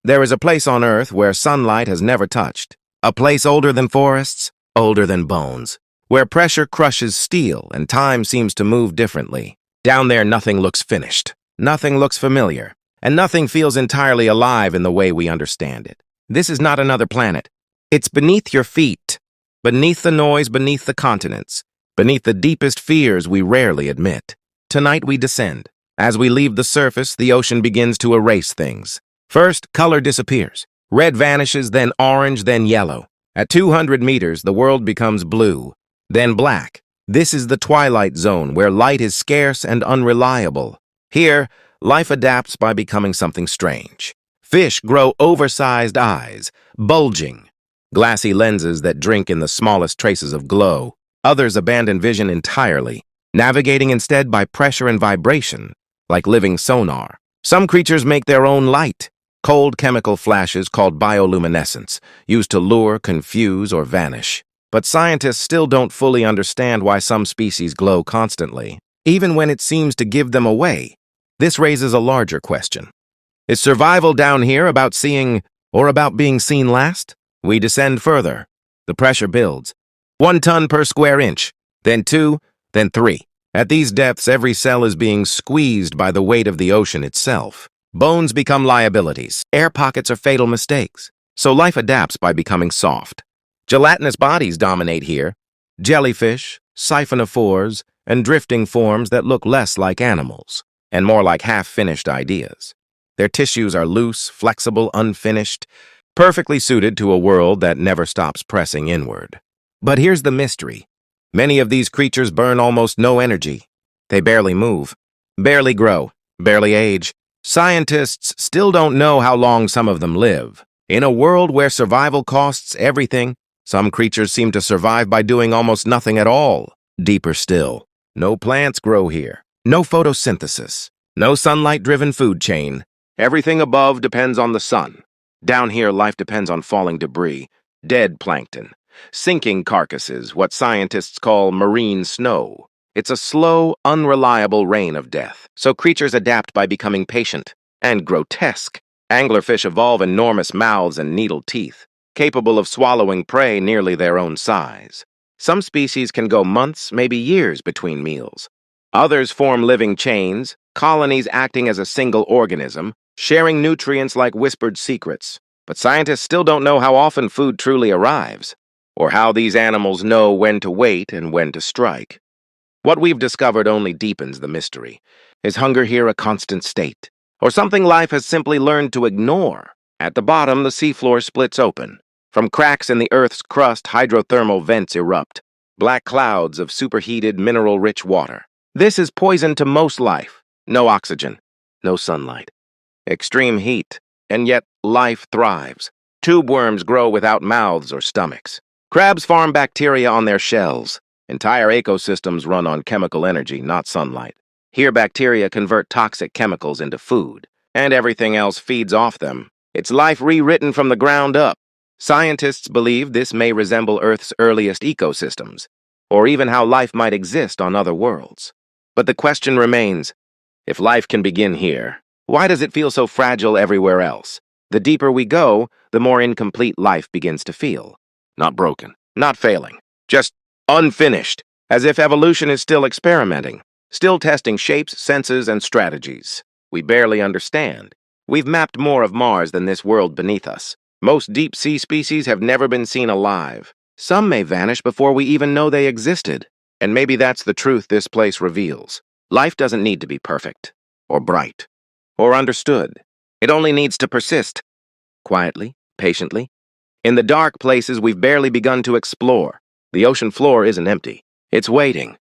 There is a place on Earth where sunlight has never touched. A place older than forests, older than bones, where pressure crushes steel and time seems to move differently. Down there, nothing looks finished, nothing looks familiar, and nothing feels entirely alive in the way we understand it. This is not another planet. It's beneath your feet, beneath the noise, beneath the continents, beneath the deepest fears we rarely admit. Tonight we descend. As we leave the surface, the ocean begins to erase things. First, color disappears. Red vanishes, then orange, then yellow. At 200 meters, the world becomes blue, then black. This is the twilight zone, where light is scarce and unreliable. Here, life adapts by becoming something strange. Fish grow oversized eyes, bulging, glassy lenses that drink in the smallest traces of glow. Others abandon vision entirely, navigating instead by pressure and vibration, like living sonar. Some creatures make their own light, cold chemical flashes called bioluminescence, used to lure, confuse, or vanish. But scientists still don't fully understand why some species glow constantly, even when it seems to give them away. This raises a larger question. Is survival down here about seeing or about being seen last? We descend further. The pressure builds. 1 ton per square inch, then 2, then 3. At these depths, every cell is being squeezed by the weight of the ocean itself. Bones become liabilities. Air pockets are fatal mistakes. So life adapts by becoming soft. Gelatinous bodies dominate here. Jellyfish, siphonophores, and drifting forms that look less like animals and more like half-finished ideas. Their tissues are loose, flexible, unfinished, perfectly suited to a world that never stops pressing inward. But here's the mystery. Many of these creatures burn almost no energy. They barely move, barely grow, barely age. Scientists still don't know how long some of them live. In a world where survival costs everything, some creatures seem to survive by doing almost nothing at all. Deeper still, no plants grow here, no photosynthesis, no sunlight-driven food chain. Everything above depends on the sun. Down here, life depends on falling debris, dead plankton, sinking carcasses, what scientists call marine snow. It's a slow, unreliable rain of death. So creatures adapt by becoming patient and grotesque. Anglerfish evolve enormous mouths and needle teeth, capable of swallowing prey nearly their own size. Some species can go months, maybe years between meals. Others form living chains, colonies acting as a single organism, sharing nutrients like whispered secrets. But scientists still don't know how often food truly arrives, or how these animals know when to wait and when to strike. What we've discovered only deepens the mystery. Is hunger here a constant state, or something life has simply learned to ignore? At the bottom, the seafloor splits open. From cracks in the Earth's crust, hydrothermal vents erupt, black clouds of superheated, mineral-rich water. This is poison to most life. No oxygen, no sunlight. Extreme heat, and yet life thrives. Tube worms grow without mouths or stomachs. Crabs farm bacteria on their shells. Entire ecosystems run on chemical energy, not sunlight. Here, bacteria convert toxic chemicals into food, and everything else feeds off them. It's life rewritten from the ground up. Scientists believe this may resemble Earth's earliest ecosystems, or even how life might exist on other worlds. But the question remains, if life can begin here, why does it feel so fragile everywhere else? The deeper we go, the more incomplete life begins to feel. Not broken, not failing, just unfinished, as if evolution is still experimenting, still testing shapes, senses, and strategies we barely understand. We've mapped more of Mars than this world beneath us. Most deep-sea species have never been seen alive. Some may vanish before we even know they existed. And maybe that's the truth this place reveals. Life doesn't need to be perfect, or bright, or understood. It only needs to persist, quietly, patiently. In the dark places we've barely begun to explore, the ocean floor isn't empty. It's waiting,